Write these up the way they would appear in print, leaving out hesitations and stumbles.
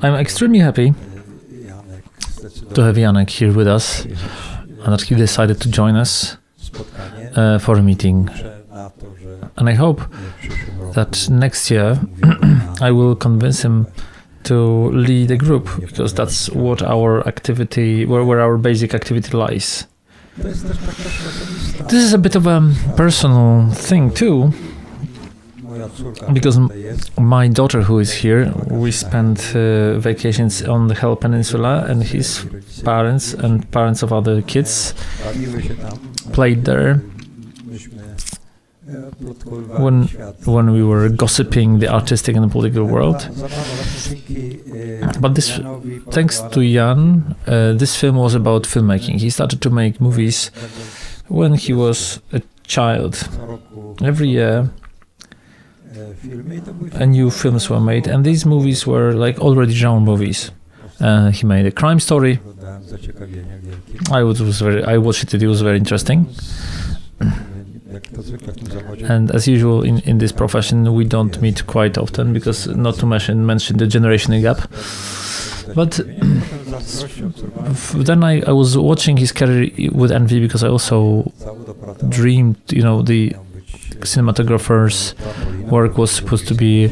I'm extremely happy to have Janek here with us and that he decided to join us for a meeting. And I hope that next year I will convince him to lead a group, because that's what our activity, where our basic activity lies. This is a bit of a personal thing too, because my daughter, who is here, we spent vacations on the Hell Peninsula, and his parents and parents of other kids played there. When we were gossiping the artistic and the political world. But this, thanks to Jan, this film was about filmmaking. He started to make movies when he was a child. Every year new films were made, and these movies were like already genre movies. He made a crime story. I watched it. It was very interesting. And as usual in this profession, we don't meet quite often, because not to mention the generational gap. But then I was watching his career with envy, because I also dreamed, the cinematographer's work was supposed to be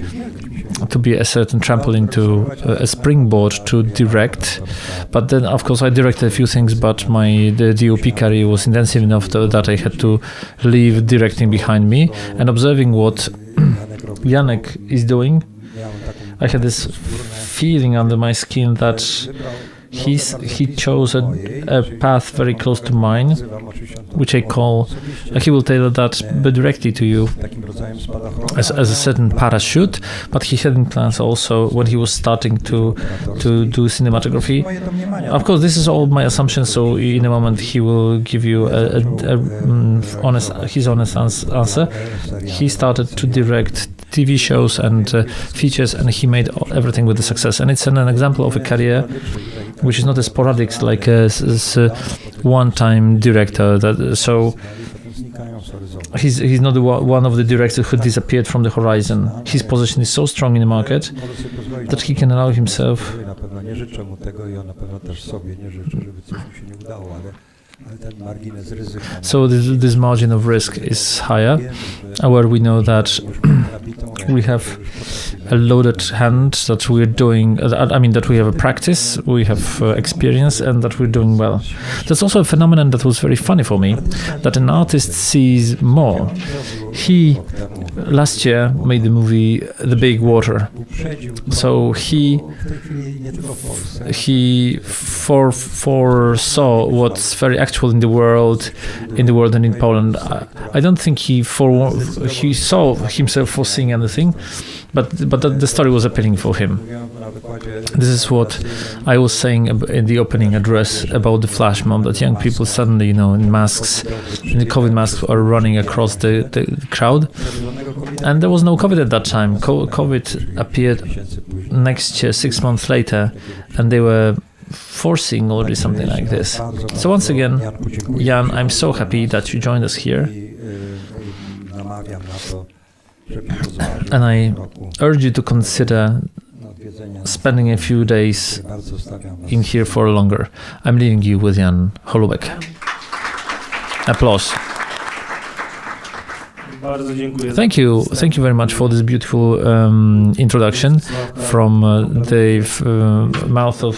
a certain trampoline to a springboard to direct. But then, of course, I directed a few things, but the DOP career was intensive enough that I had to leave directing behind me. And observing what Janek is doing, I had this feeling under my skin that he chose a path very close to mine, which I call, he will tailor that directly to you as a certain parachute. But he had in plans also, when he was starting to do cinematography. Of course, this is all my assumption, so in a moment he will give you his honest answer. He started to direct TV shows and features, and he made everything with the success. And it's an example of a career which is not as sporadic like a one-time director. So he's not one of the directors who disappeared from the horizon. His position is so strong in the market that he can allow himself. So this margin of risk is higher, where we know that we have a loaded hand, that we're doing, that we have a practice, we have experience, and that we're doing well. There's also a phenomenon that was very funny for me, that an artist sees more. He last year made the movie The Big Water, so he foresaw what's very actual in the world and in Poland. I don't think he saw himself foreseeing anything, but the story was appealing for him. This is what I was saying in the opening address about the flash mob, that young people suddenly, in masks, in the COVID masks, are running across the crowd. And there was no COVID at that time. COVID appeared next year, 6 months later, and they were foreseeing already something like this. So once again, Jan, I'm so happy that you joined us here. And I urge you to consider spending a few days in here for longer. I'm leaving you with Jan Holoubek. Applause. Thank you very much for this beautiful introduction from the mouth of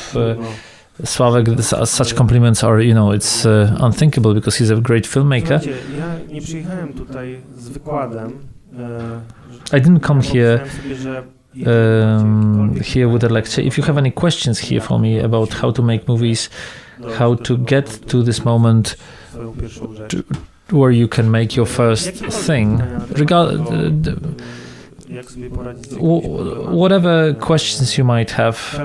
Sławek. Such compliments are, it's unthinkable, because he's a great filmmaker. I didn't come here with a lecture. If you have any questions here for me about how to make movies, how to get to this moment where you can make your first thing, whatever questions you might have,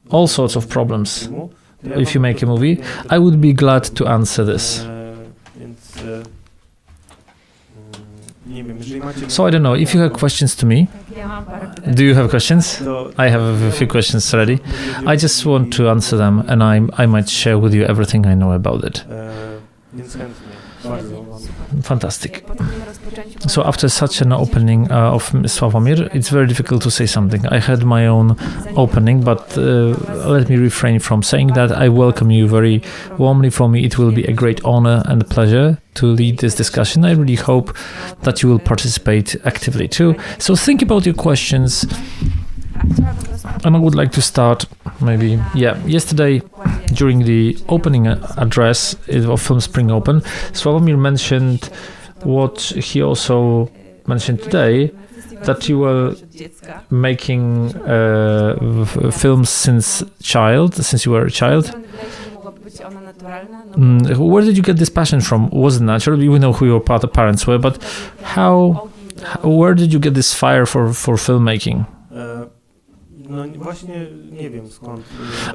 all sorts of problems, if you make a movie, I would be glad to answer this. So I don't know, if you have questions to me. Do you have questions? I have a few questions ready. I just want to answer them, and I might share with you everything I know about it. Fantastic. So after such an opening of Sławomir, it's very difficult to say something. I had my own opening, but let me refrain from saying that. I welcome you very warmly. For me, it will be a great honor and pleasure to lead this discussion. I really hope that you will participate actively too. So think about your questions. And I would like to start maybe, yesterday during the opening address of Film Spring Open, Sławomir mentioned what he also mentioned today, that you were making films since you were a child. Where did you get this passion from? Was it natural? We know who your parents were, but where did you get this fire for filmmaking?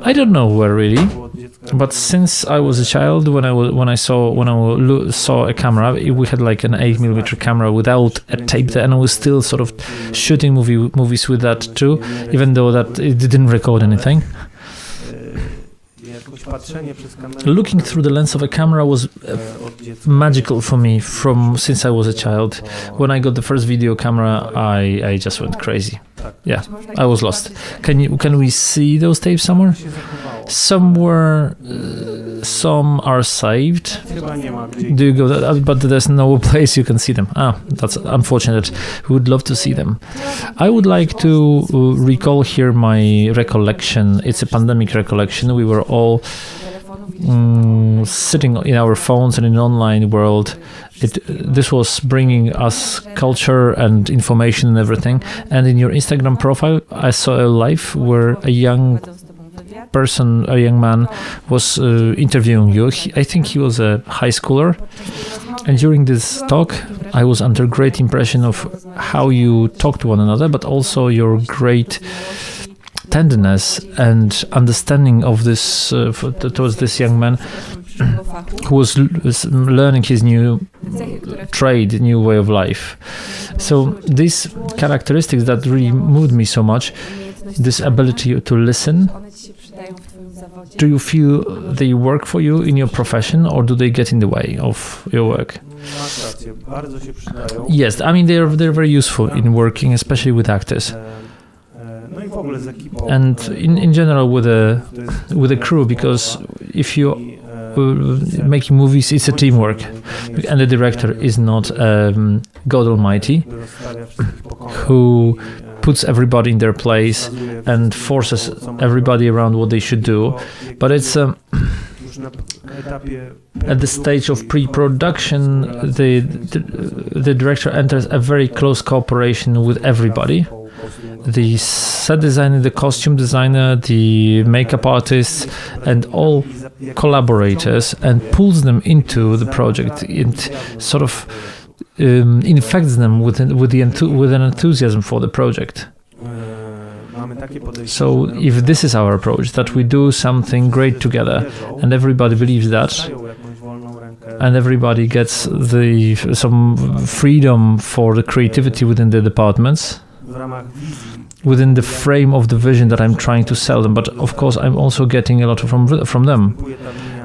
I don't know where really, but since I was a child, when I saw a camera, we had like an 8mm camera without a tape there, and I was still sort of shooting movies with that too, even though that it didn't record anything. Looking through the lens of a camera was magical for me since I was a child. When I got the first video camera, I just went crazy. Yeah, I was lost. Can we see those tapes somewhere? Somewhere, some are saved. Do you go there? But there's no place you can see them. That's unfortunate. We would love to see them. I would like to recall here my recollection. It's a pandemic recollection. We were all sitting in our phones and in an online world. This was bringing us culture and information and everything. And in your Instagram profile, I saw a live where a young man was interviewing you. I think he was a high schooler. And during this talk, I was under great impression of how you talk to one another, but also your great tenderness and understanding of this towards this young man who was learning his new trade, new way of life. So these characteristics that really moved me so much, this ability to listen, do you feel they work for you in your profession, or do they get in the way of your work? Yes, I mean they're very useful in working, especially with actors. And in general with a crew, because if you making movies, it's a teamwork, and the director is not God Almighty who puts everybody in their place and forces everybody around what they should do, but it's at the stage of pre-production, the director enters a very close cooperation with everybody. The set designer, the costume designer, the makeup artists, and all collaborators, and pulls them into the project. It sort of infects them with an enthusiasm for the project. So if this is our approach, that we do something great together, and everybody believes that, and everybody gets some freedom for the creativity within the departments, within the frame of the vision that I'm trying to sell them, but of course I'm also getting a lot from them,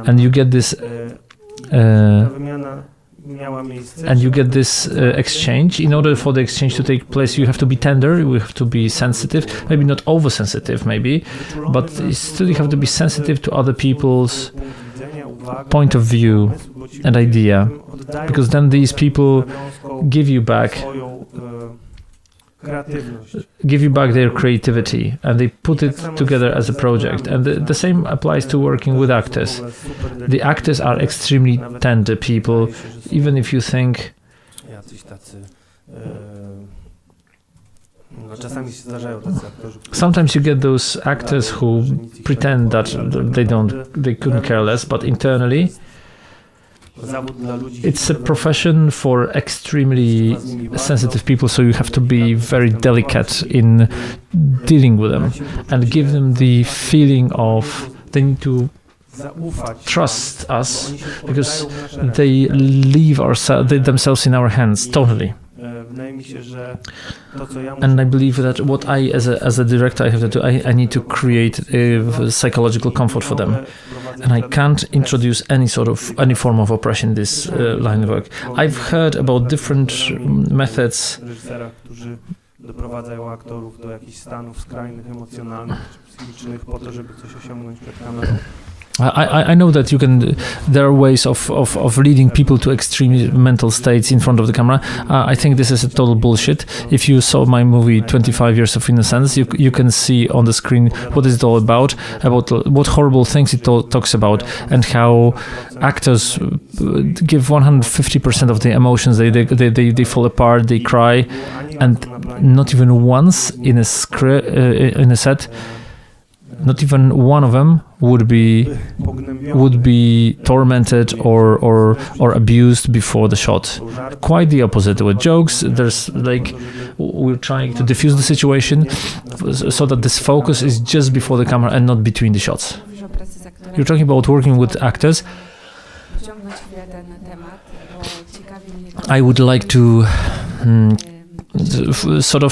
and you get this exchange. In order for the exchange to take place, you have to be tender, you have to be sensitive, maybe not oversensitive, but still you have to be sensitive to other people's point of view and idea, because then these people give you back their creativity, and they put it together as a project. And the same applies to working with actors. The actors are extremely tender people, even if you think sometimes you get those actors who pretend that they couldn't care less, but internally it's a profession for extremely sensitive people, so you have to be very delicate in dealing with them and give them the feeling of they need to trust us, because they leave themselves in our hands totally. And I believe that what I, as a director, I have to do, I need to create psychological comfort for them, and I can't introduce any form of oppression in this line of work. I've heard about different methods. Doprowadzają aktorów do jakichś stanów skrajnych, emocjonalnych czy psychicznych po to, żeby coś osiągnąć przed kamerą. I know that there are ways of leading people to extreme mental states in front of the camera. I think this is a total bullshit. If you saw my movie 25 Years of Innocence, you can see on the screen what is it all about what horrible things it talks about, and how actors give 150% of the emotions. They fall apart, they cry, and not even once in a set, not even one of them would be tormented or abused before the shot. Quite the opposite. With jokes, there's like we're trying to diffuse the situation so that this focus is just before the camera and not between the shots. You're talking about working with actors. I would like to sort of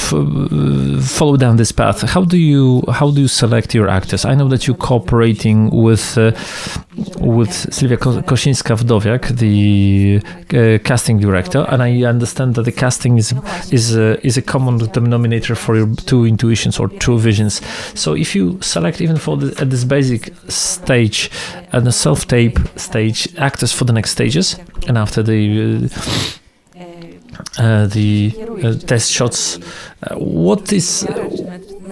follow down this path. How do you select your actors? I know that you're cooperating with Sylwia Kosińska-Wdowiak, the casting director, and I understand that the casting is a common denominator for your two intuitions or two visions. So if you select even at this basic stage and the self-tape stage actors for the next stages, and after the test shots,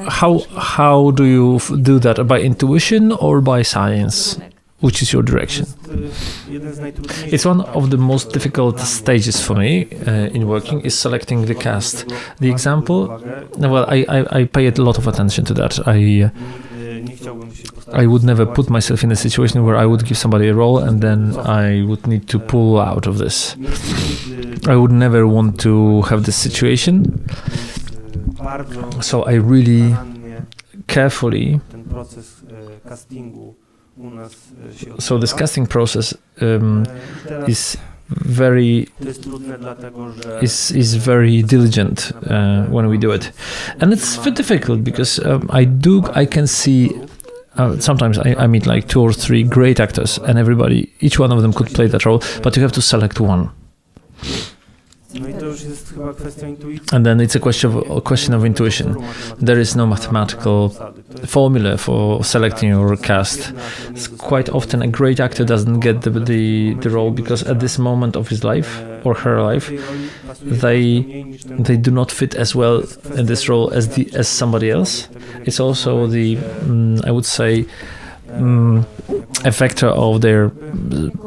how do you do that? By intuition or by science? Which is your direction? It's one of the most difficult stages for me in working, is selecting the cast. The example, well, I pay a lot of attention to that. I would never put myself in a situation where I would give somebody a role and then I would need to pull out of this. I would never want to have this situation. So I really carefully. So this casting process is very diligent when we do it, and it's very difficult because I can see sometimes I meet like 2 or 3 great actors, and each one of them could play that role, but you have to select one. And then it's a question of intuition. There is no mathematical formula for selecting your cast. Quite often a great actor doesn't get the role because at this moment of his life or her life, they do not fit as well in this role as somebody else. It's also I would say, a factor of their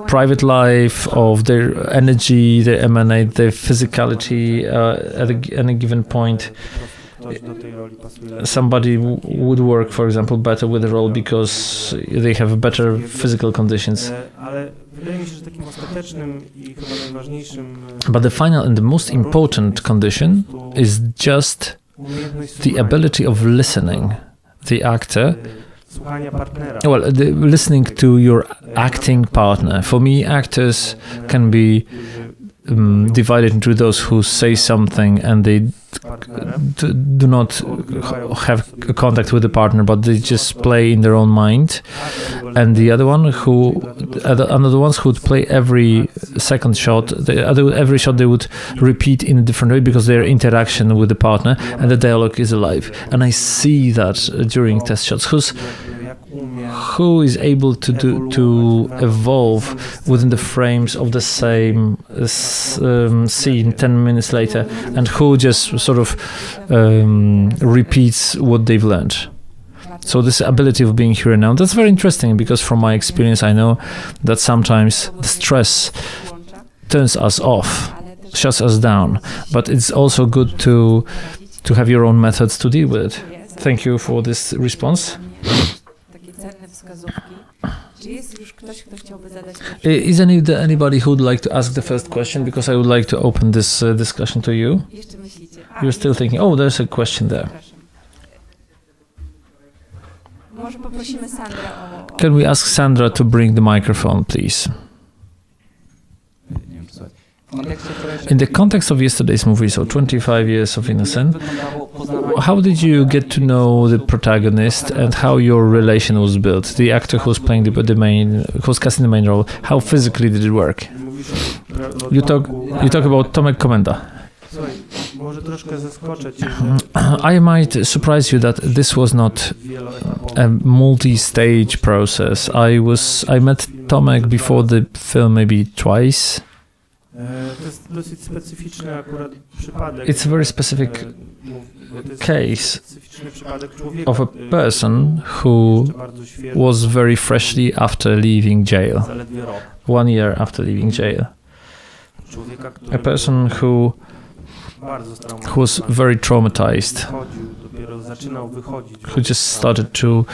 private life, of their energy, they emanate, their physicality at any given point. Somebody would work, for example, better with the role because they have better physical conditions. But the final and the most important condition is just the ability of listening. The actor, listening to your acting partner. For me, actors can be divided into those who say something and they do not have contact with the partner, but they just play in their own mind, and the other ones who would play every second shot, every shot they would repeat in a different way because their interaction with the partner and the dialogue is alive. And I see that during test shots, who is able to evolve within the frames of the same scene 10 minutes later, and who just sort of repeats what they've learned. So this ability of being here and now, that's very interesting, because from my experience I know that sometimes the stress turns us off, shuts us down, but it's also good to have your own methods to deal with it. Thank you for this response. Is anybody who would like to ask the first question? Because I would like to open this discussion to you. You're still thinking, oh, there's a question there. Can we ask Sandra to bring the microphone, please? In the context of yesterday's movie, so 25 Years of Innocence, how did you get to know the protagonist and how your relation was built? The actor who's playing the main, who's casting the main role, how physically did it work? You talk about Tomek Komenda. I might surprise you that this was not a multi-stage process. I met Tomek before the film maybe twice. It's a very specific case of a person who was very freshly after leaving jail, 1 year after leaving jail. A person who was very traumatized, who just started to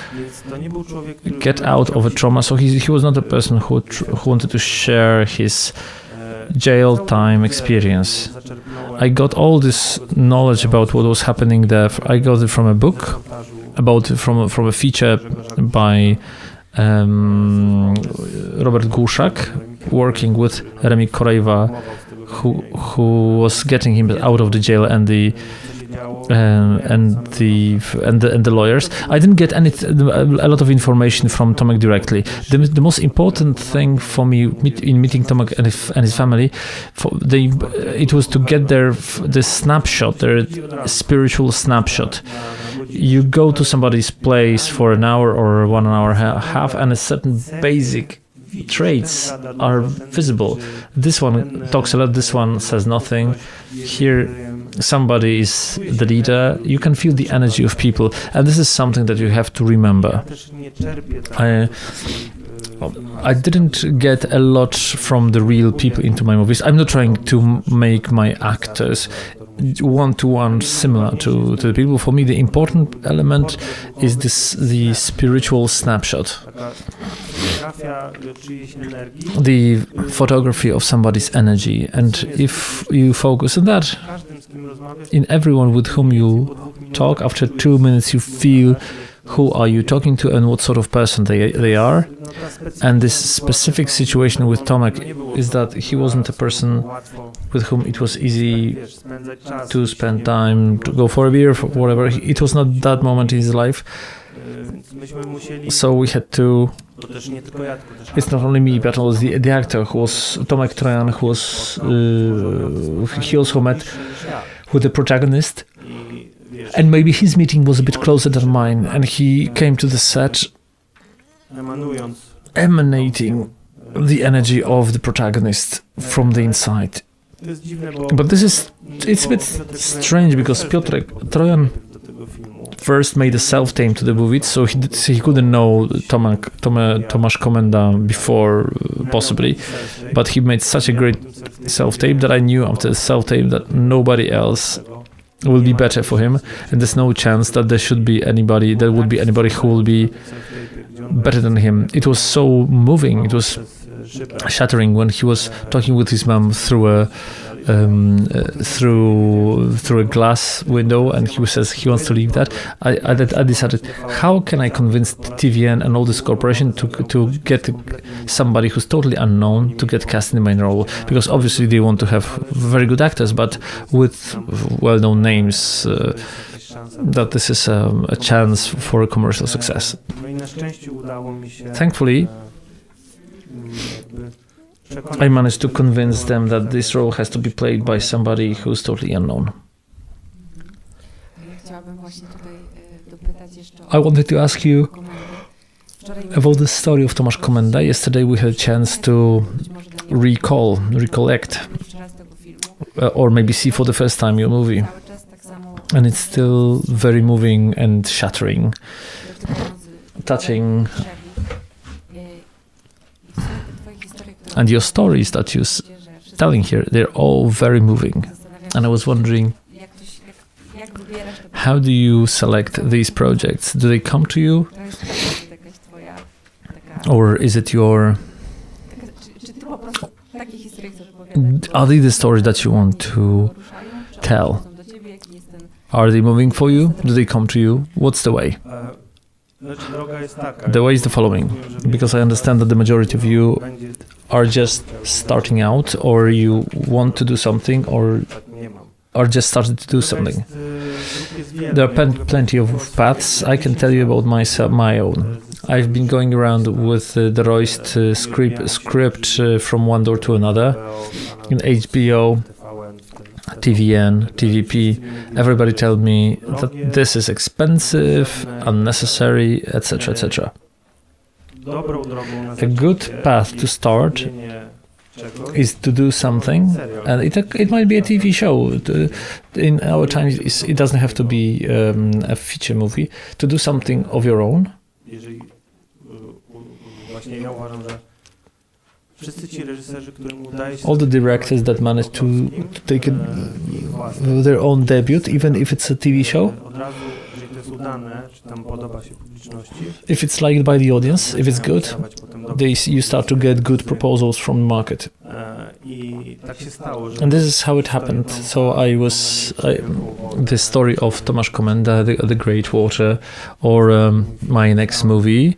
get out of a trauma. So he was not a person who wanted to share his jail time experience. I got all this knowledge about what was happening there. I got it from a book, from a feature by Robert Głuszak, working with Remi Korejva, who was getting him out of the jail, and the lawyers. I didn't get a lot of information from Tomek directly. The most important thing for me in meeting Tomek and his family, it was to get their snapshot, their spiritual snapshot. You go to somebody's place for an hour or 1 hour and a half, and a certain basic traits are visible. This one talks a lot, this one says nothing. Here somebody is the leader. You can feel the energy of people, and this is something that you have to remember. I didn't get a lot from the real people into my movies. I'm not trying to make my actors one-to-one similar to the people. For me, the important element is the spiritual snapshot, the photography of somebody's energy. And if you focus on that, in everyone with whom you talk, after 2 minutes you feel who are you talking to and what sort of person they are. And this specific situation with Tomek is that he wasn't a person with whom it was easy to spend time, to go for a beer, for whatever. It was not that moment in his life. So we had to... It's not only me, but also the actor, who was Tomek Trojan, who was... he also met with the protagonist. And maybe his meeting was a bit closer than mine, and he came to the set emanating the energy of the protagonist from the inside. But it's a bit strange, because Piotr Trojan first made a self-tape to the movie, so he couldn't know Tomasz Komenda before, possibly, but he made such a great self-tape that I knew after the self-tape that nobody else will be better for him, and there's no chance that there would be anybody who will be better than him. It was so moving, it was shattering when he was talking with his mom through a glass window, and he says he wants to leave that. I decided, how can I convince TVN and all this corporation to get somebody who's totally unknown to get cast in the main role? Because obviously they want to have very good actors, but with well-known names, that this is a chance for a commercial success. Thankfully, I managed to convince them that this role has to be played by somebody who's totally unknown. I wanted to ask you about the story of Tomasz Komenda. Yesterday we had a chance to recollect, or maybe see for the first time your movie. And it's still very moving and shattering, touching. And your stories that you're telling here, they're all very moving. And I was wondering, how do you select these projects? Do they come to you? Or is it are they the stories that you want to tell? Are they moving for you? Do they come to you? What's the way? The way is the following, because I understand that the majority of you are just starting out, or you want to do something, or just started to do something? There are plenty of paths. I can tell you about my own. I've been going around with the Royst script from one door to another in HBO, TVN, TVP. Everybody told me that this is expensive, unnecessary, etc., etc. A good path to start is to do something, and it might be a TV show. In our time, it doesn't have to be a feature movie. To do something of your own. All the directors that manage to take their own debut, even if it's a TV show, if it's liked by the audience, if it's good, you start to get good proposals from the market. And this is how it happened. So the story of Tomek Komenda, the Great Water, or my next movie,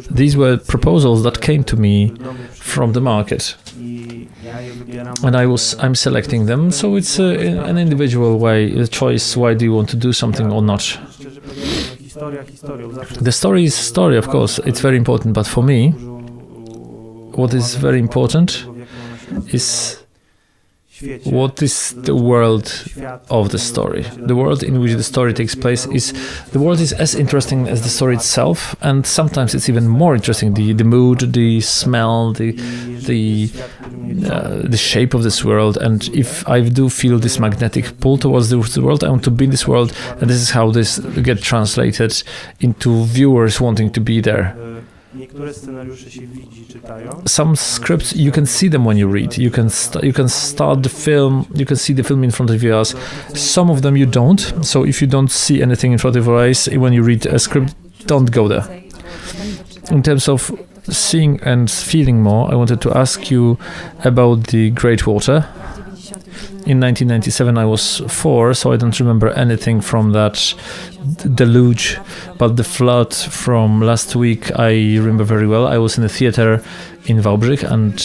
these were proposals that came to me from the market, and I'm selecting them. So it's an individual way, a choice. Why do you want to do something or not? The story is a story, of course. It's very important, but for me, what is very important is what is the world of the story. The world in which the story takes place is as interesting as the story itself, and sometimes it's even more interesting. The mood, the smell, the shape of this world. And if I do feel this magnetic pull towards the world, I want to be in this world, and this is how this gets translated into viewers wanting to be there. Some scripts you can see them when you read. You can start the film. You can see the film in front of your eyes. Some of them you don't. So if you don't see anything in front of your eyes when you read a script, don't go there. In terms of seeing and feeling more, I wanted to ask you about the Great Water. In 1997, I was 4, so I don't remember anything from that deluge. But the flood from last week, I remember very well. I was in a theater in Wałbrzych, and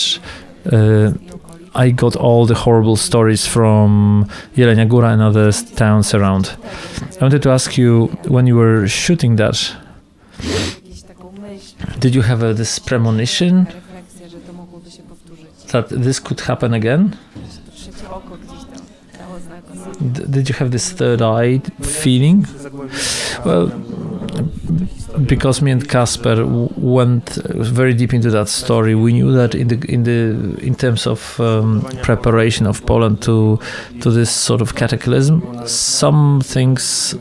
I got all the horrible stories from Jelenia Góra and other towns around. I wanted to ask you, when you were shooting that, did you have this premonition that this could happen again? Did you have this third eye feeling? Well, because me and Kasper went very deep into that story, we knew that in terms of preparation of Poland to this sort of cataclysm, some things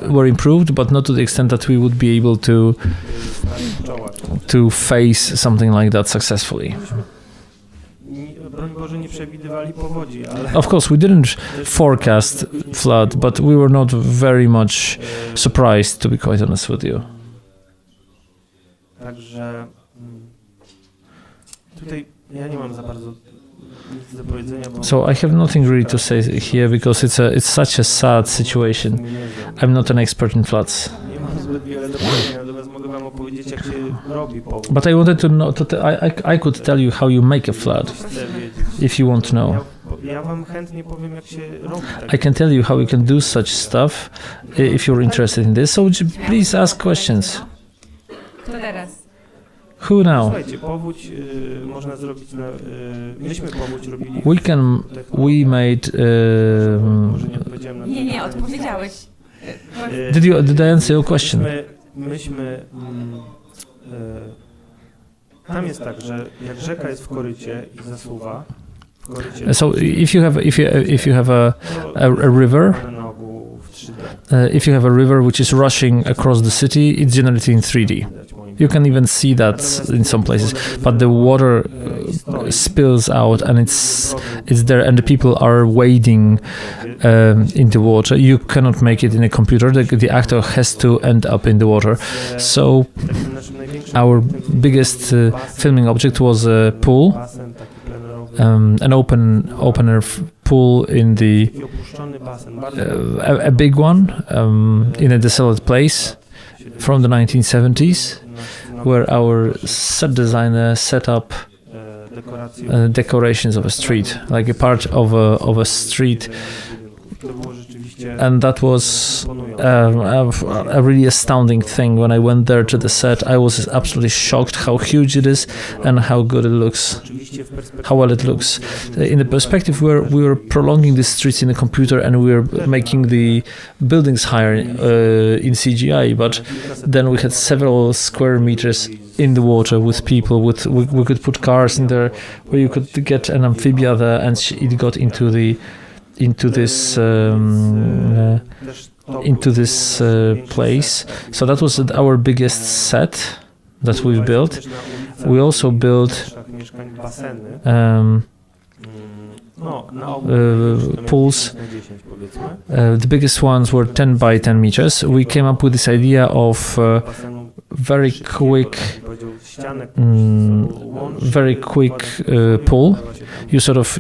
were improved, but not to the extent that we would be able to face something like that successfully. Of course, we didn't forecast flood, but we were not very much surprised, to be quite honest with you. So I have nothing really to say here, because it's such a sad situation. I'm not an expert in floods. But I wanted to know, I could tell you how you make a flood, if you want to know. I can tell you how you can do such stuff, if you're interested in this. So please ask questions. Who now? We made... Did I answer your question? Tam jest tak, że jak rzeka jest w korycie i zasuwa, so if you have a river, if you have a river which is rushing across the city, it's generated in 3D. You can even see that in some places, but the water spills out, and it's there, and the people are wading in the water. You cannot make it in a computer. The actor has to end up in the water. So our biggest filming object was a pool, an open-air pool in a big one in a desolate place from the 1970s, where our set designer set up decorations of a street, like a part of a street. And that was a really astounding thing. When I went there to the set, I was absolutely shocked how huge it is and how good it looks, how well it looks. In the perspective where we were prolonging the streets in the computer and we were making the buildings higher in CGI, but then we had several square meters in the water with people. We could put cars in there where you could get an amphibia there, and it got into this place. So that was our biggest set that we've built. We also built pools. The biggest ones were 10 by 10 meters. We came up with this idea of very quick pool. You sort of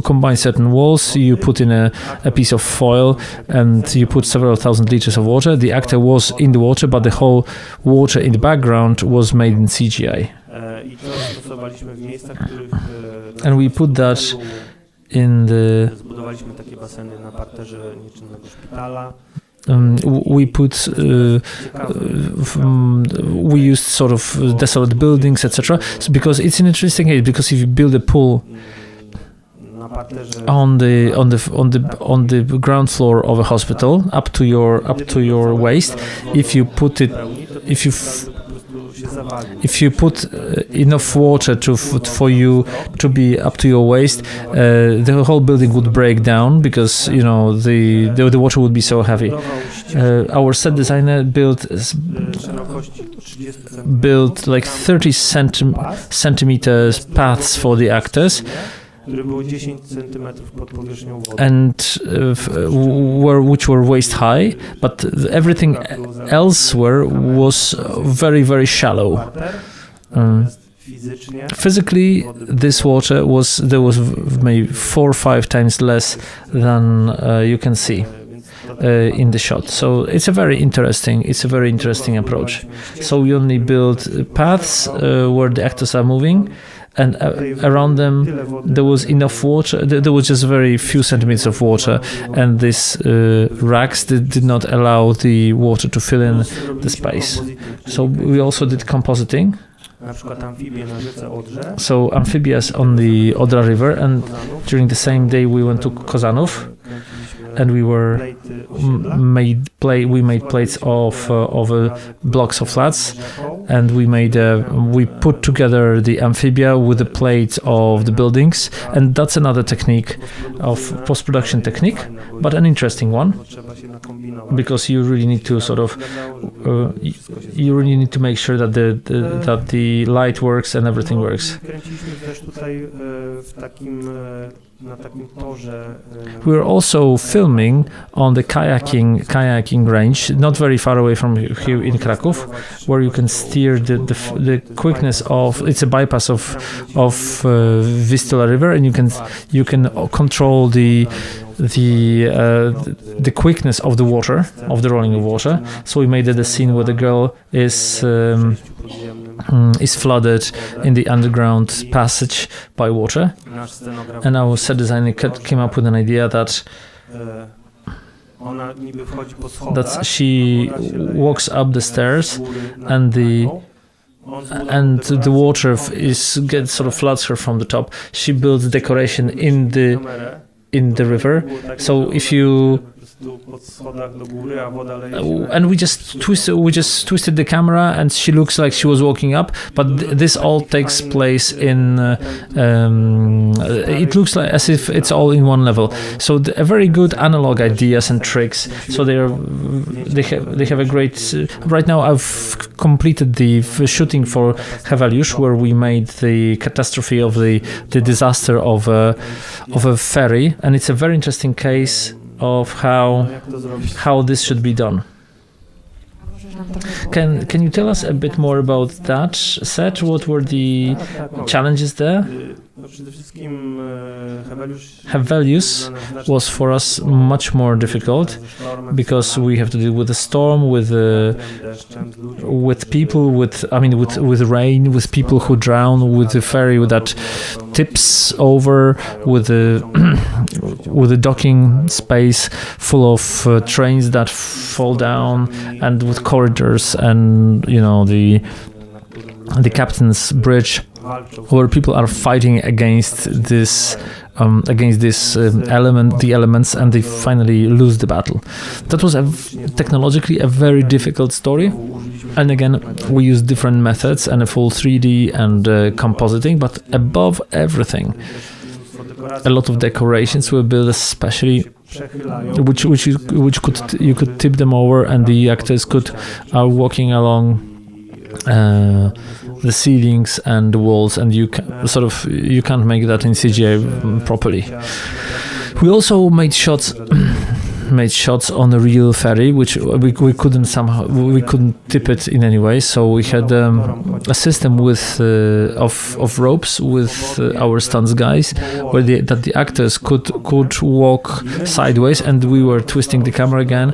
combine certain walls, you put in a piece of foil, and you put several thousand liters of water. The actor was in the water, but the whole water in the background was made in CGI. And we put that in the we used sort of desolate buildings, etc. So because it's an interesting case, because if you build a pool on the ground floor of a hospital up to your waist, if you put enough water for you to be up to your waist, the whole building would break down, because the water would be so heavy. Our set designer built like 30 centimeters paths for the actors, and which were waist high, but everything elsewhere was very, very shallow. Physically, this water was maybe 4 or 5 times less than you can see in the shot. So it's a very interesting approach. So we only build paths where the actors are moving, and around them there was enough water. There was just very few centimeters of water, and these racks did not allow the water to fill in the space. So we also did compositing. So amphibians on the Odra River, and during the same day we went to Kozanów, and we made plates of blocks of flats, and we put together the amphibia with the plates of the buildings, and that's another technique of post-production technique, but an interesting one, because you really need to make sure that the light works and everything works. We were also filming on the kayaking range, not very far away from here in Kraków, where you can steer the quickness of. It's a bypass of Vistula River, and you can control the quickness of the water, of the rolling of water. So we made a scene where the girl is flooded in the underground passage by water, and our set designer came up with an idea that she walks up the stairs, and the water sort of floods her from the top. She builds decoration in the river, so if you and we just twisted the camera, and she looks like she was walking up, but this all takes place in it looks like as if it's all in one level. So a very good analog ideas and tricks. So they have a great. Right now I've completed the shooting for Heveliusz, where we made the catastrophe of the disaster of a ferry, and it's a very interesting case of how this should be done. Can you tell us a bit more about that set? What were the challenges there? Przede wszystkim Hevelius was for us much more difficult because we have to deal with the storm, with people, with rain, with people who drown, with the ferry that tips over, with the docking space full of trains that fall down, and with corridors, and the captain's bridge, where people are fighting against the elements, and they finally lose the battle. That was technologically a very difficult story, and again we used different methods and a full 3D and compositing, but above everything, a lot of decorations were built, especially which you could tip them over, and the actors are walking along the ceilings and the walls, and you can't make that in CGI properly. We also made shots on a real ferry, which we couldn't tip it in any way. So we had a system of ropes with our stunts guys, that the actors could walk sideways, and we were twisting the camera again.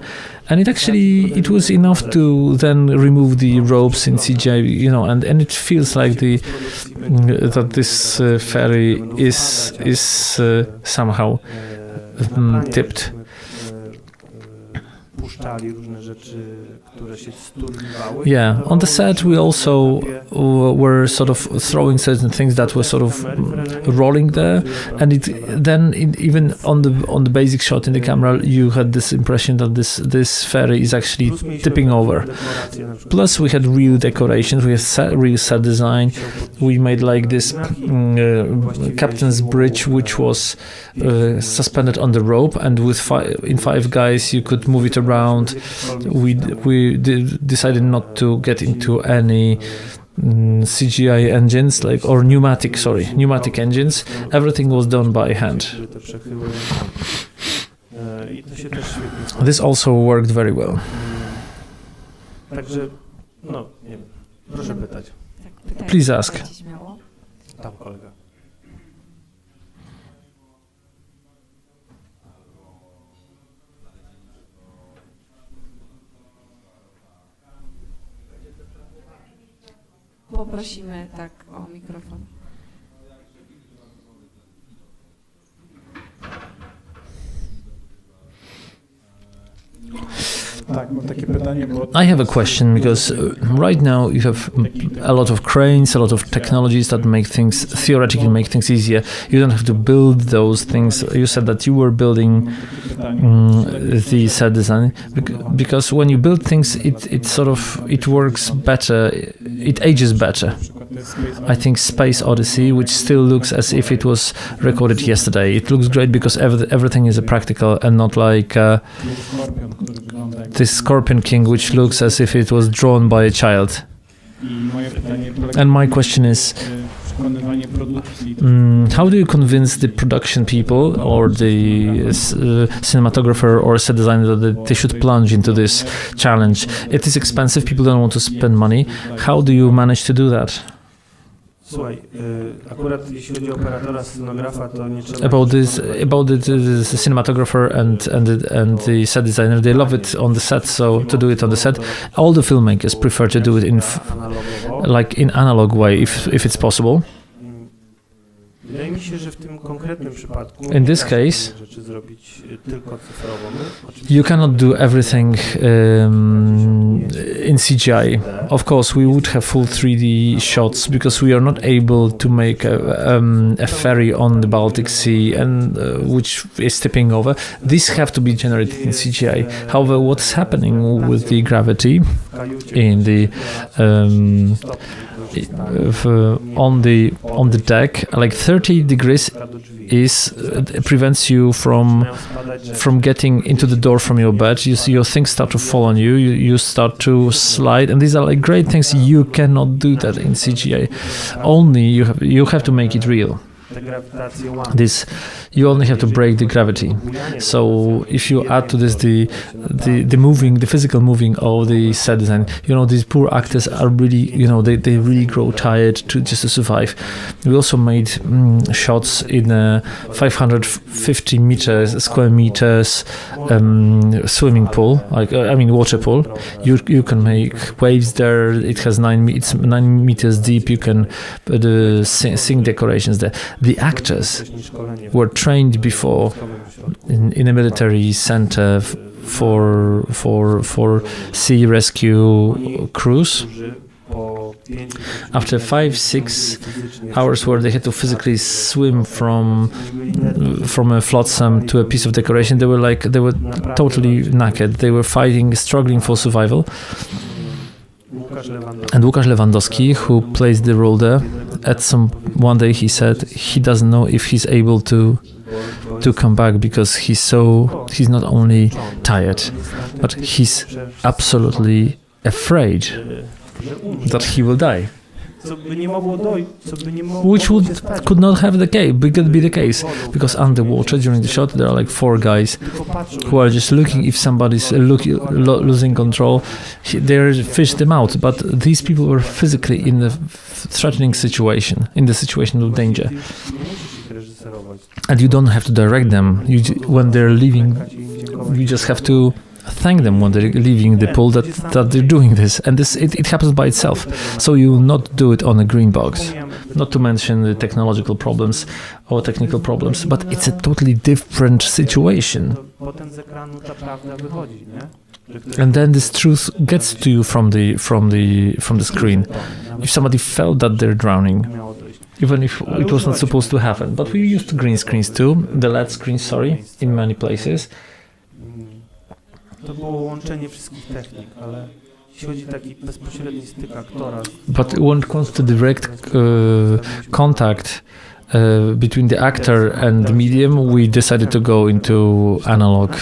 And it was enough to then remove the ropes in CGI, and it feels like that this ferry is somehow tipped. Yeah, on the set we also were sort of throwing certain things that were sort of rolling there, and even on the basic shot in the camera, you had this impression that this ferry is actually tipping over. Plus we had real decorations, we had real set design. We made like this captain's bridge, which was suspended on the rope, and with five guys you could move it around. We decided not to get into any CGI engines, or pneumatic engines. Everything was done by hand. This also worked very well. Please ask. Poprosimy o mikrofon. I have a question, because right now you have a lot of cranes, a lot of technologies that theoretically make things easier. You don't have to build those things. You said that you were building the set design, because when you build things, it works better. It ages better. I think Space Odyssey, which still looks as if it was recorded yesterday, it looks great because everything is practical and not like this Scorpion King, which looks as if it was drawn by a child. And my question is, how do you convince the production people or the cinematographer or set designer that they should plunge into this challenge? It is expensive, people don't want to spend money. How do you manage to do that? Słuchaj, akurat jeśli chodzi o operatora, scenografa, to nie trzeba... About the cinematographer and the set designer, they love it on the set, so to do it on the set. All the filmmakers prefer to do it in analog way, if it's possible. Wydaje mi się, że w tym konkretnym przypadku in this case, rzeczy zrobić tylko cyfrowo. You cannot do everything in CGI. Of course, we would have full 3D shots because we are not able to make a ferry on the Baltic Sea and which is tipping over. These have to be generated in CGI. However, what's happening with the gravity in the on the deck, like 30 degrees prevents you from getting into the door from your bed. Your things start to fall on you. You start to slide, and these are like great things. You cannot do that in CGI. Only you have to make it real. you only have to break the gravity. So if you add to this the physical moving of the set design, these poor actors are really, they really grow tired just to survive. We also made shots in 550 square meters swimming pool, water pool. You can make waves there. It has 9 meters deep. You can sing decorations there. The actors were trained before in a military center for sea rescue crews. After 5-6 hours where they had to physically swim from a flotsam to a piece of decoration, they were totally naked. They were struggling for survival. And Łukasz Lewandowski, who plays the role there, one day he said he doesn't know if he's able to come back because he's not only tired, but he's absolutely afraid that he will die. Which could not be the case, because underwater during the shot there are like 4 guys who are just looking if somebody's losing control. They fish them out, but these people were physically in a threatening situation, in the situation of danger. And you don't have to direct them. When they're leaving, you just have to thank them when they're leaving the pool that they're doing this, and it happens by itself. So you will not do it on a green box, not to mention the technological problems or technical problems, but it's a totally different situation. And then this truth gets to you from the screen. If somebody felt that they're drowning, even if it was not supposed to happen. But we used green screens too, the LED screens, in many places. But when it comes to direct contact between the actor and the medium, we decided to go into analog.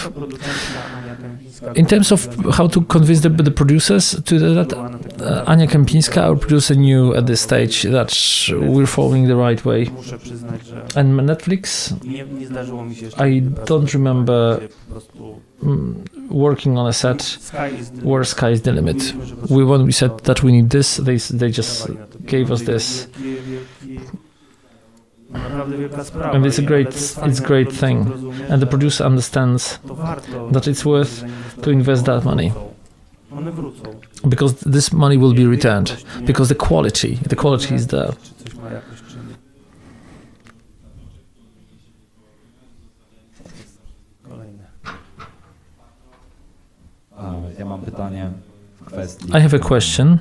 In terms of how to convince the producers to that, Ania Kępińska, our producer, knew at this stage that we're following the right way. And Netflix, I don't remember working on a set where sky is the limit. When we said that we need this, they just gave us this. And it's a great thing, and the producer understands that it's worth to invest that money, because this money will be returned, because the quality is there. I have a question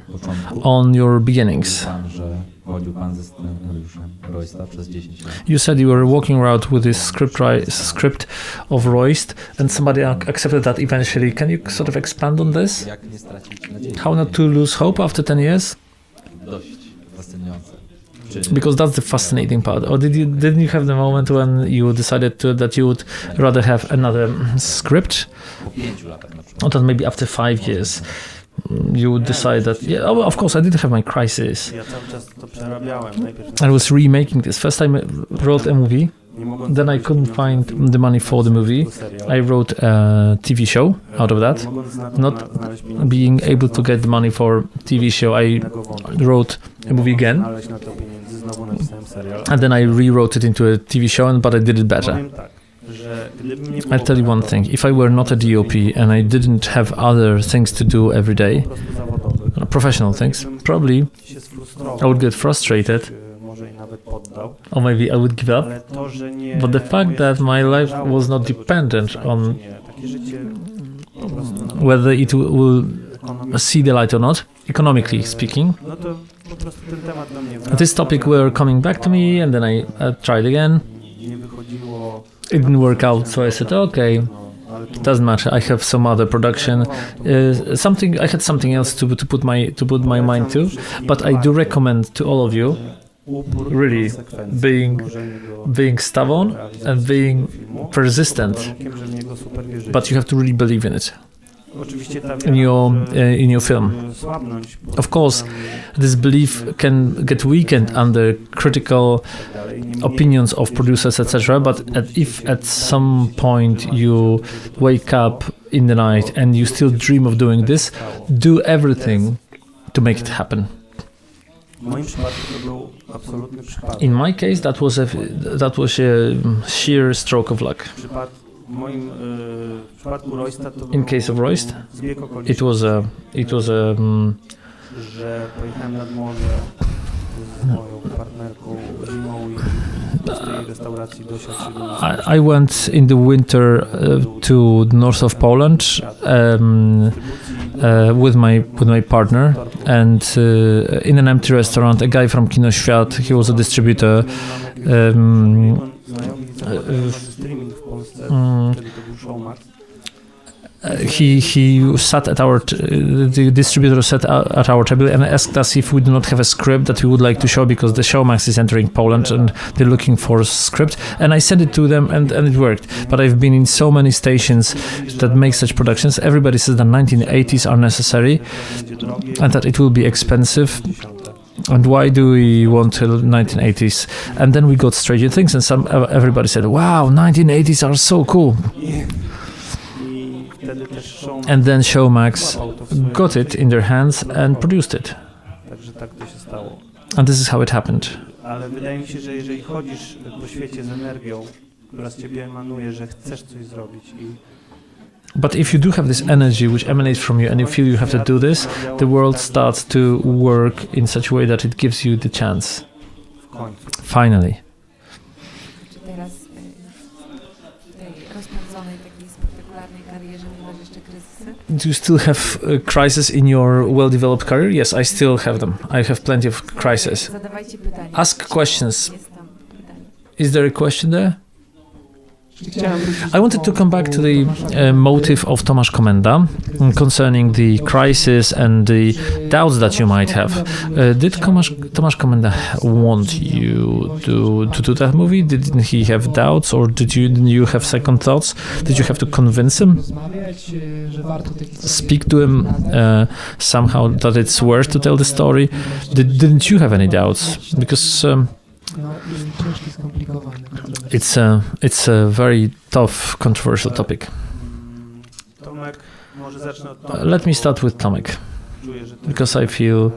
on your beginnings. You said you were walking around with this script of Royst, and somebody accepted that eventually. Can you sort of expand on this? How not to lose hope after 10 years? Because that's the fascinating part. Or didn't you have the moment when you decided that you would rather have another script? Or that maybe after 5 years you would decide that, of course, I did have my crisis. I was remaking this. First time I wrote a movie, then I couldn't find the money for the movie. I wrote a TV show out of that. Not being able to get the money for TV show, I wrote a movie again. And then I rewrote it into a TV show, but I did it better. I'll tell you one thing, if I were not a DOP and I didn't have other things to do every day, professional things, probably I would get frustrated, or maybe I would give up. But the fact that my life was not dependent on whether it will see the light or not, economically speaking, this topic were coming back to me, and then I tried again. It didn't work out, so I said, okay, it doesn't matter. I have some other production, I had something else to put my mind to. But I do recommend to all of you, really, being stubborn and being persistent. But you have to really believe in it. Oczywiście ta in your film. słabnąć, bo Of course, this belief can get weakened under critical opinions of producers, etc. But if at some point you wake up in the night and you still dream of doing this, do everything to make it happen. W moim przypadku to był absolutny przypadek. In my case, that was a sheer stroke of luck. W przypadku Roysta to In case of Royst, zbieg okoliczności, it was a że pojechałem nad morze z moją partnerką zimą i z tej restauracji dosiadł się do nas. I went in the winter to the north of Poland with my partner, and in an empty restaurant, a guy from Kino Świat, he was a distributor. Streaming w Polsce, wtedy to był Showmax. He sat at the distributor sat at our table and asked us if we do not have a script that we would like to show, because the Showmax is entering Poland and they're looking for a script, and I sent it to them and it worked. But I've been in so many stations that make such productions. Everybody says that 1980s are necessary and that it will be expensive. And why do we want till 1980s? And then we got Stranger Things, and everybody said, "Wow, 1980s are so cool." And then Showmax got it in their hands and produced it. Także tak to się stało. And this is how it happened. Ale wydaje mi się, że jeżeli chodzisz po świecie z energią, która z ciebie emanuje, że chcesz coś zrobić But if you do have this energy which emanates from you and you feel you have to do this, the world starts to work in such a way that it gives you the chance. w końcu. Finally. Czy teraz w tej rozpędzonej takiej spektakularnej karierze nie masz jeszcze kryzysy? Do you still have crises in your well-developed career? Yes, I still have them. I have plenty of crises. Zadawajcie pytania. Ask questions. Jest tam pytanie. Is there a question there? I wanted to come back to the motive of Tomek Komenda concerning the crisis and the doubts that you might have. Did Tomek Komenda want you to do that movie? Did he have doubts, or did you have second thoughts? Did you have to convince him? Speak to him somehow that it's worth to tell the story? Didn't you have any doubts? Because it's a very tough, controversial topic. Tomek, może zacznę od Tomka, Let me start with Tomek, czuję, że to because I feel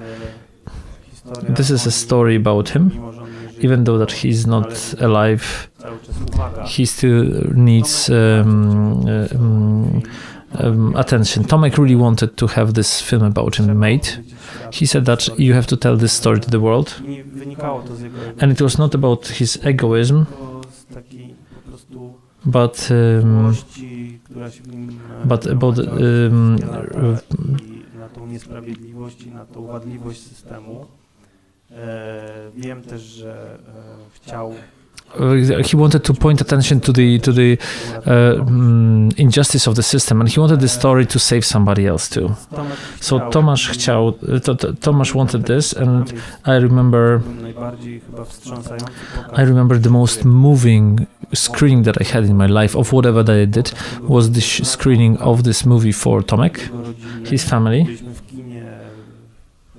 historia, this is a story about him. mimo że on nie żyje, Even though that he's not alive, cały czas uwaga. he still needs attention. Tomek really wanted to have this film about him made. He said that you have to tell this story to the world, Nie wynikało to z jego and it was not about his egoism, tylko z takiej po prostu but złości, która się w nim but about i na tą niesprawiedliwość i na tą wadliwość systemu. Wiem też, że chciał he wanted to point attention to the injustice of the system, and he wanted the story to save somebody else too. So Tomasz wanted this, and I remember najbardziej chyba wstrząsający pokaz. I remember the most moving screening that I had in my life of whatever that I did was this screening of this movie for Tomek, his family. Byliśmy w kinie,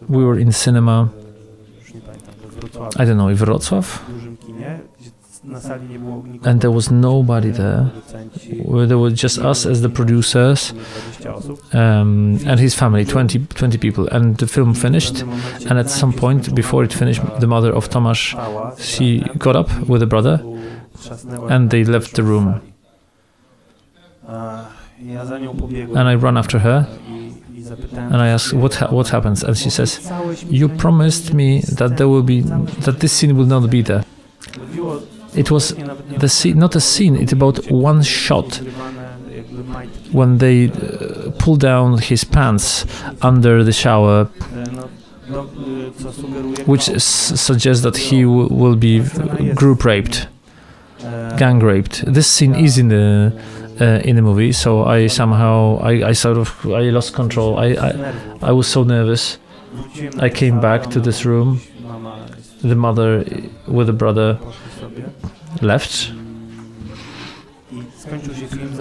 We were in cinema, już nie pamiętam, we Wrocławiu, I don't know, in Wrocław, w dużym kinie, gdzie na sali nie było nikogo. and there was nobody there. Producenci, There was just us as the producers, 20 osób. and his family, 20 people, and the film finished. And at some point before it finished, the mother of Tomasz, she got up with a brother, and they left the room. Ja za nią pobiegłem And I ran after her, i zapytałem, and I asked, what happens? And she says, you promised me that this scene will not be there. mówiło It was the scene, not a scene, it's about one shot zgrywane jakby majtki. when they pull down his pants under the shower, Co sugeruje which suggests that he will be group raped, gang raped. This scene is in the movie, so I somehow I lost control. I was so nervous. I came back to this room. The mother with the brother left,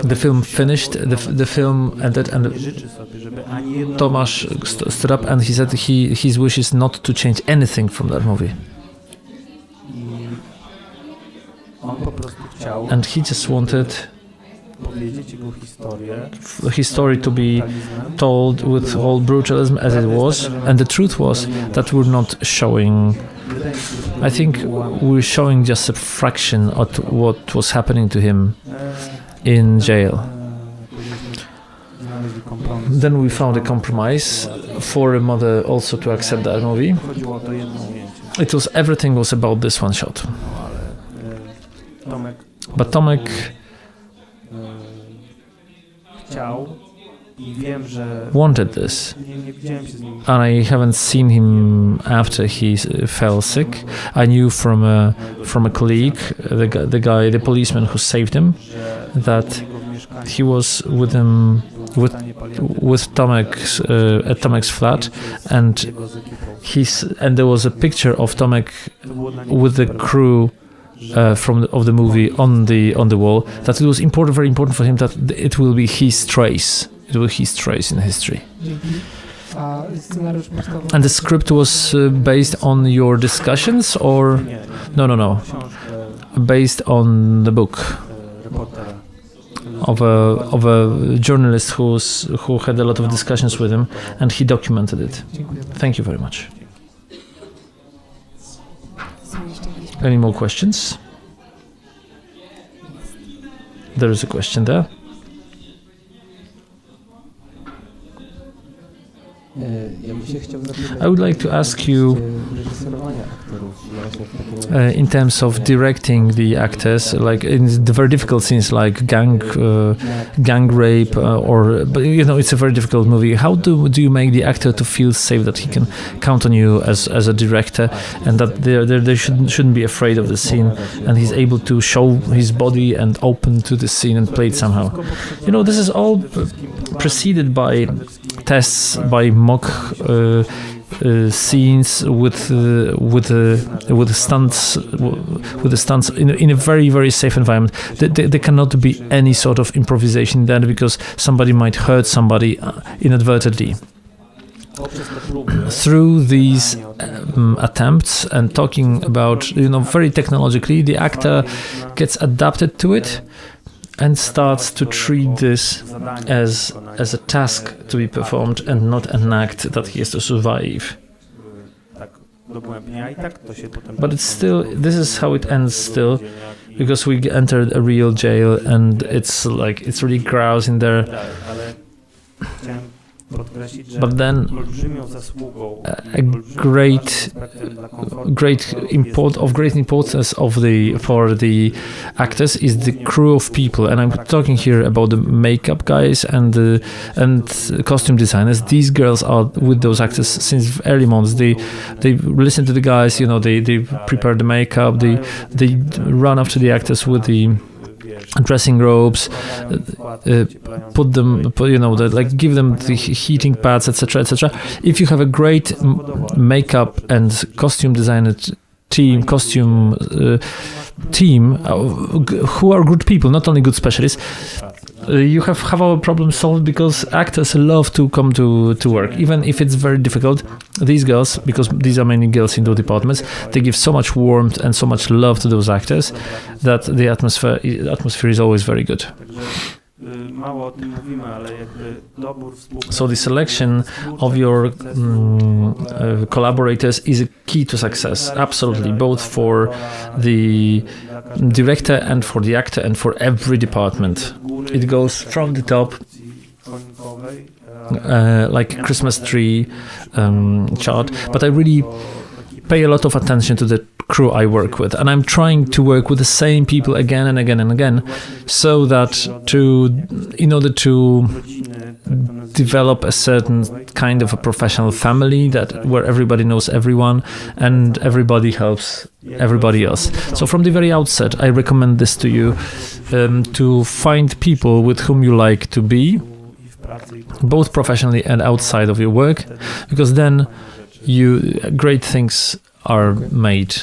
The film finished, the film ended, and Tomasz stood up and he said his wish is not to change anything from that movie. And he just wanted his story to be told with all brutalism as it was, and the truth was that we're not showing, I think we're showing just a fraction of what was happening to him in jail. Then we found a compromise for a mother also to accept that movie. Everything was about this one shot. But Tomek wanted this, and I haven't seen him after he fell sick. I knew from a colleague, the policeman who saved him, that he was with him with Tomek's at Tomek's flat, and there was a picture of Tomek with the crew of the movie on the wall. That it was very important for him that it will be his trace. It will be his trace in history. And the script was based on your discussions, or no, based on the book of a journalist who had a lot of discussions with him, and he documented it. Thank you very much. Any more questions? There is a question there. I would like to ask you, in terms of directing the actors, like in the very difficult scenes like gang rape, but it's a very difficult movie. How do you make the actor to feel safe, that he can count on you as a director, and that they shouldn't be afraid of the scene, and he's able to show his body and open to the scene and play it somehow? This is all preceded by tests, by mock scenes with stunts in a very, very safe environment. There cannot be any sort of improvisation there, because somebody might hurt somebody inadvertently. Through these attempts and talking about, very technologically, the actor gets adapted to it and starts to treat this as a task to be performed and not an act that he has to survive. But this is how it ends still, because we entered a real jail and it's really gross in there. But then a great importance for the actors is the crew of people, and I'm talking here about the makeup guys and costume designers. These girls are with those actors since early months. They listen to the guys, they prepare the makeup, they run after the actors with the dressing robes, give them the heating pads, etc., etc. If you have a great makeup and costume designer team, who are good people, not only good specialists, you have our problem solved, because actors love to come to work, even if it's very difficult. These girls, because these are mainly girls in those departments, they give so much warmth and so much love to those actors that the atmosphere is always very good. So the selection of your collaborators is a key to success, absolutely, both for the director and for the actor and for every department. It goes from the top, like a Christmas tree chart, but I really pay a lot of attention to the crew I work with, and I'm trying to work with the same people again and again and again, so that in order to develop a certain kind of a professional family where everybody knows everyone and everybody helps everybody else. So from the very outset, I recommend this to you, to find people with whom you like to be, both professionally and outside of your work, because then great things are made.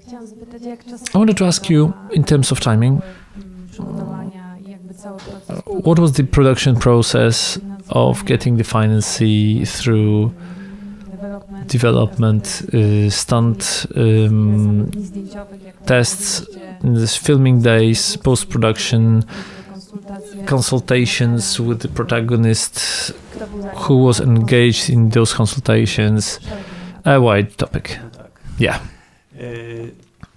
Chciałam zapytać, jak czas I wanted to ask you, in terms of timing, przygotowania i jakby cały proces what was the production process of getting the financing through development, stunt zdjęciowych, jak tests, this filming days, post-production, consultations with the protagonist, who was engaged in those consultations? A wide topic. Yeah.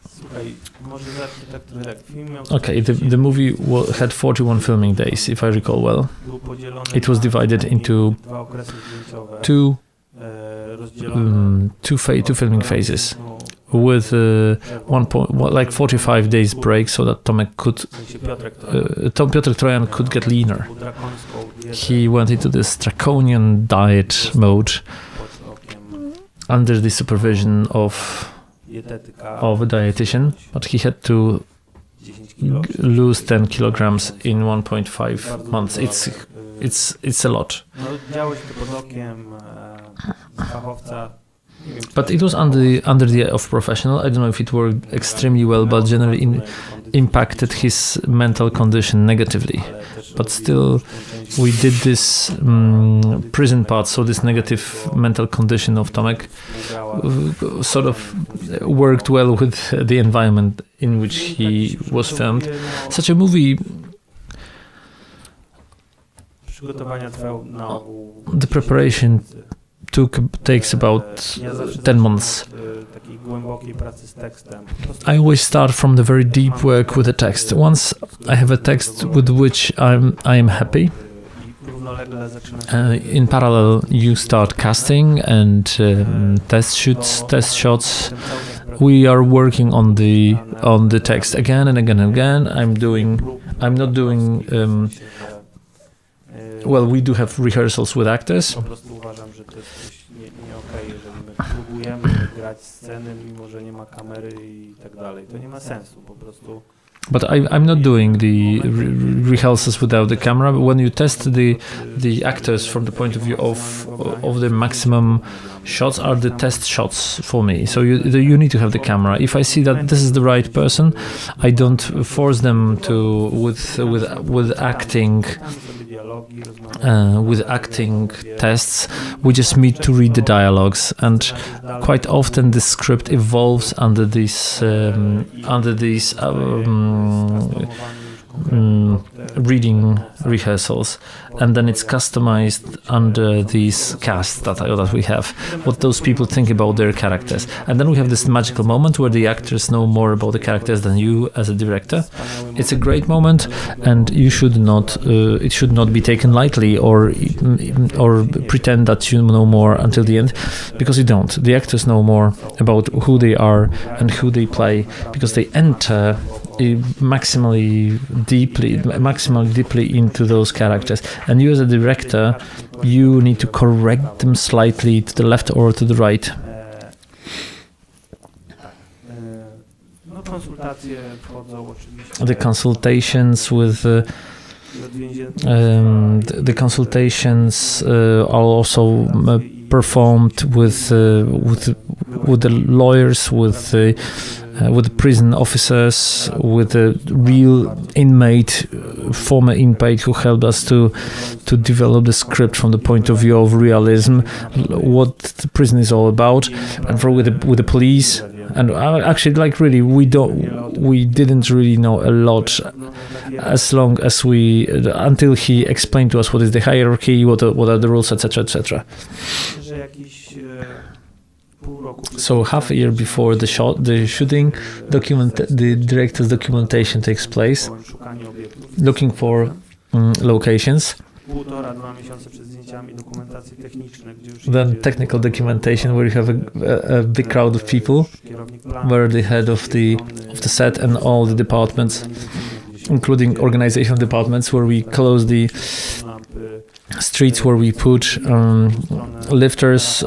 Słuchaj, może zacznę tak trochę tak. Film miał Okay, the movie had 41 filming days, if I recall well. był podzielony It was divided into dwa okresy zdjęciowe. Two filming phases with like 45 days break, so that Tomek could Piotr Trojan could get leaner. He went into this draconian diet mode under the supervision of a dietitian, but he had to lose 10 kilograms in 1.5 months. It's a lot. But it was under the eye of professional. I don't know if it worked extremely well, but generally impacted his mental condition negatively. But still, we did this prison part, so this negative mental condition of Tomek sort of worked well with the environment in which he was filmed. Such a movie, the preparation takes about 10 months. I always start from the very deep work with the text. Once I have a text with which I am happy, in parallel you start casting and test shots. We are working on the text again and again and again. I'm not doing well, we do have rehearsals with actors. But I'm not doing the rehearsals without the camera. When you test the actors from the point of view of the maximum shots, are the test shots for me. So you need to have the camera. If I see that this is the right person, I don't force them to with acting. With acting tests, we just meet to read the dialogues, and quite often the script evolves under these reading rehearsals, and then it's customized under these casts that we have, what those people think about their characters. And then we have this magical moment where the actors know more about the characters than you as a director. It's a great moment, and you should not it should not be taken lightly or pretend that you know more until the end, because you don't. The actors know more about who they are and who they play, because they enter maximally deeply into those characters, and you as a director, you need to correct them slightly to the left or to the right. The consultations with the consultations are also performed with the lawyers, with the prison officers, with the real former inmate who helped us to develop the script from the point of view of realism, what the prison is all about, and with the police. And actually, like, really, we didn't really know a lot, as long as until he explained to us what is the hierarchy, what are the rules, etc., etc. So half a year before the shooting, the director's documentation takes place, looking for locations. Then technical documentation, where you have a big crowd of people, where the head of the set and all the departments, including organizational departments, where we close the streets, where we put lifters,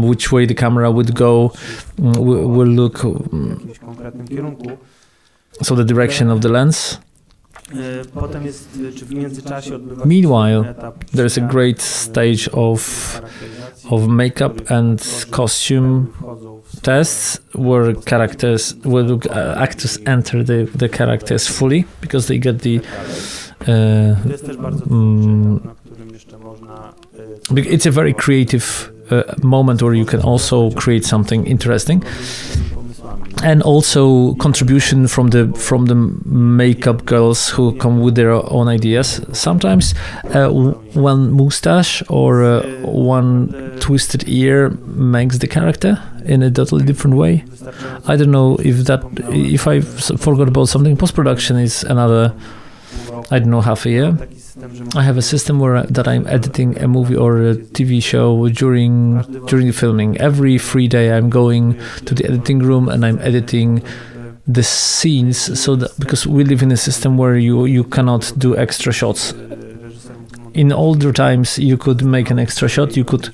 which way the camera would go, will look, so the direction of the lens. Meanwhile, there's a great stage of of makeup and costume tests where actors enter the characters fully because they get the it's a very creative moment where you can also create something interesting, and also contribution from the makeup girls who come with their own ideas. Sometimes one mustache or one twisted ear makes the character in a totally different way. I don't know if I forgot about something. Post-production is another, I don't know, half a year. I have a system that I'm editing a movie or a TV show during the filming. Every free day I'm going to the editing room and I'm editing the scenes, so that because we live in a system where you cannot do extra shots. In older times you could make an extra shot, you could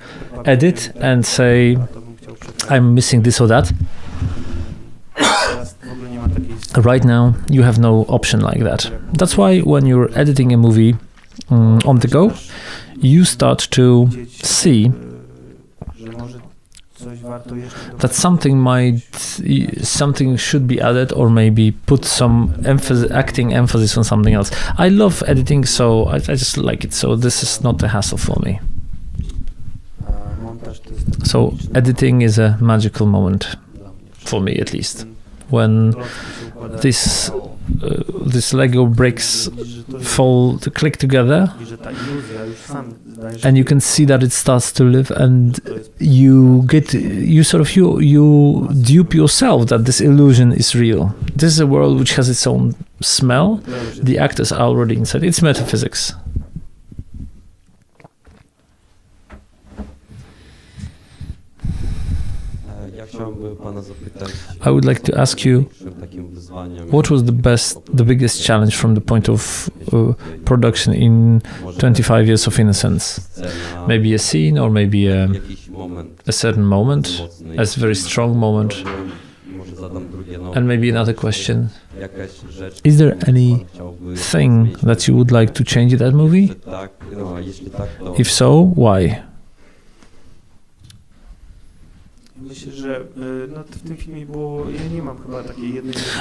edit and say I'm missing this or that. Right now you have no option like that. That's why when you're editing a movie on the go, you start to see that something should be added, or maybe put some acting emphasis on something else. I love editing, so I just like it. So this is not a hassle for me. So editing is a magical moment for me, at least. When these Lego bricks click together, and you can see that it starts to live, and you dupe yourself that this illusion is real. This is a world which has its own smell. The actors are already inside. It's metaphysics. I would like to ask you, what was the biggest challenge from the point of production in 25 years of Innocence? Maybe a scene, or maybe a certain moment, a very strong moment. And maybe another question: is there anything that you would like to change in that movie? If so, why?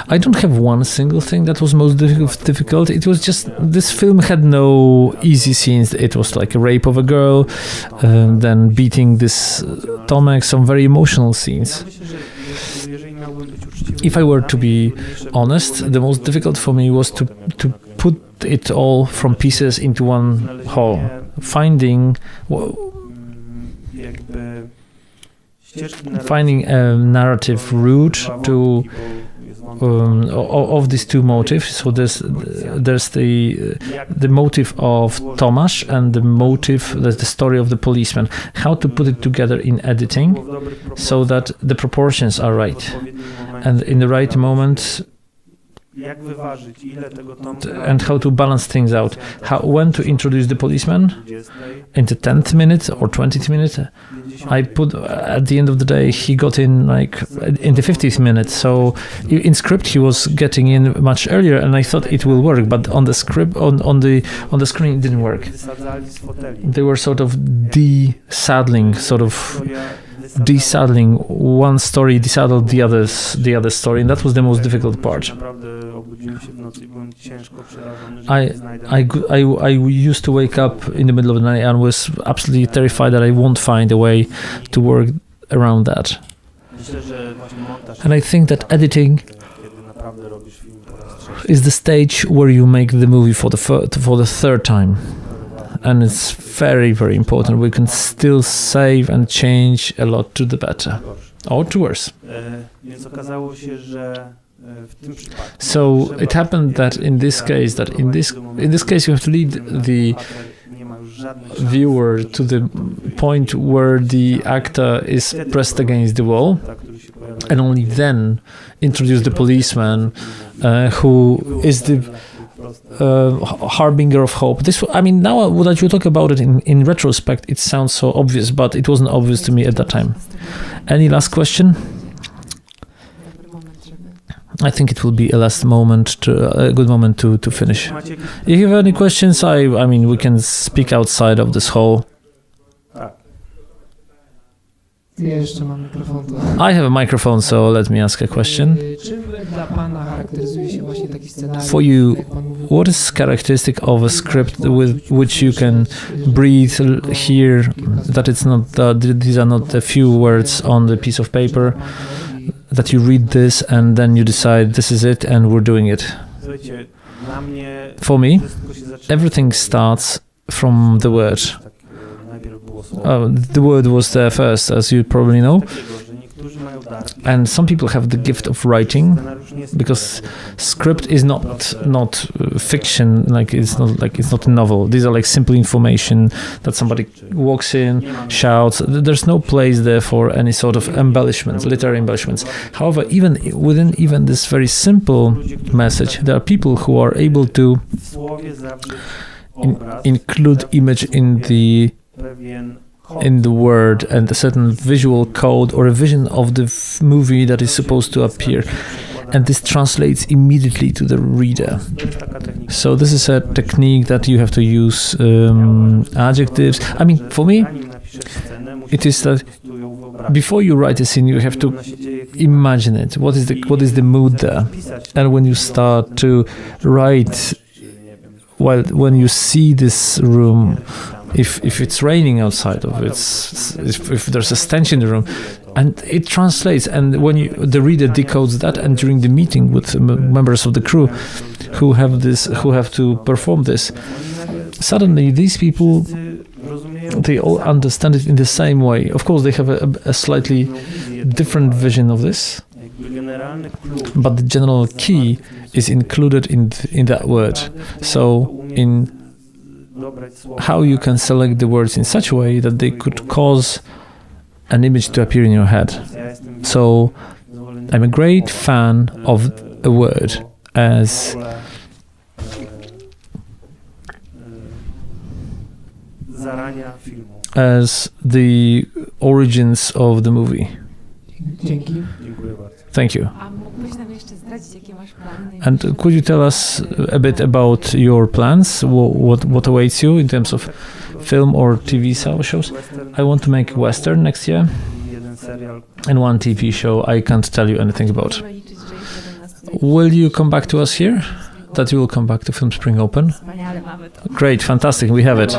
I don't have one single thing that was most difficult. It was just this film had no easy scenes. It was like a rape of a girl, then beating this Tomek, some very emotional scenes. If I were to be honest, the most difficult for me was to put it all from pieces into one whole, finding a narrative route to of these two motives. So there's the motive of Tomasz and the story of the policeman. How to put it together in editing so that the proportions are right and in the right moment, and how to balance things out. When to introduce the policeman in the 10th minute or 20th minute. I put at the end of the day he got in like in the 50th minute. So in script he was getting in much earlier, and I thought it will work, but on the script on the screen it didn't work. They were sort of desaddling one story, desaddled the other story, and that was the most difficult part. I used to wake up in the middle of the night and was absolutely terrified that I won't find a way to work around that. And I think that editing is the stage where you make the movie for the third time. And it's very, very important. We can still save and change a lot to the better or to worse. So it happened that in this case you have to lead the viewer to the point where the actor is pressed against the wall, and only then introduce the policeman who is the harbinger of hope. Now that you talk about it in retrospect, it sounds so obvious, but it wasn't obvious to me at that time. Any last question? I think it will be a good moment to finish. If you have any questions, we can speak outside of this hall. Ja jeszcze mam mikrofon. I have a microphone, so let me ask a question. Czym dla pana charakteryzuje się właśnie taki scenariusz? For you, jak pan mówił? what is characteristic of a script with which you can breathe, hear that it's not these are not the few words on the piece of paper, that you read this and then you decide this is it and we're doing it? Słuchajcie, dla mnie For me, wszystko się zaczyna everything starts from the word. tak, najpierw było słowo. The word was there first, as you probably know. Takiego, że niektórzy mają dar. And some people have the gift of writing, Scenariusz nie jest because script is not fiction, it's not a novel. These are like simple information that somebody walks in, shouts. There's no place there for any sort of embellishments, literary embellishments. However, even within this very simple message, there are people who are able to w słowie zawrzeć obraz, include image pewien in the word and a certain visual code or a vision of the movie that is supposed to appear, and this translates immediately to the reader. To jest taka technika. So this is a technique that you have to use adjectives. I mean, for me, Zanim napiszesz scenę, musisz it is that po prostu ją wyobrazić. before you write a scene, you have to Ona się dzieje imagine it. What is the mood there? pisać. And when you start to write, well, when you see this room, if it's raining outside, if there's a stench in the room, and it translates, and when the reader decodes that, and during the meeting with members of the crew who have to perform this, suddenly these people, they all understand it in the same way. Of course, they have a slightly different vision of this, but the general key is included in that word. So in how you can select the words in such a way that they could cause an image to appear in your head. So I'm a great fan of a word as the origins of the movie. Dzięki. Thank you. A mógłbyś nam jeszcze zdradzić, jakie masz plany? And could you tell us a bit about your plans? What awaits you in terms of film or TV shows? I want to make a western next year and one TV show I can't tell you anything about. Możemy liczyć, że jeszcze jeden nas tutaj Will you come back to us here? That you will come back to Film Spring Open? wspaniale mamy to. Great, fantastic, we have it.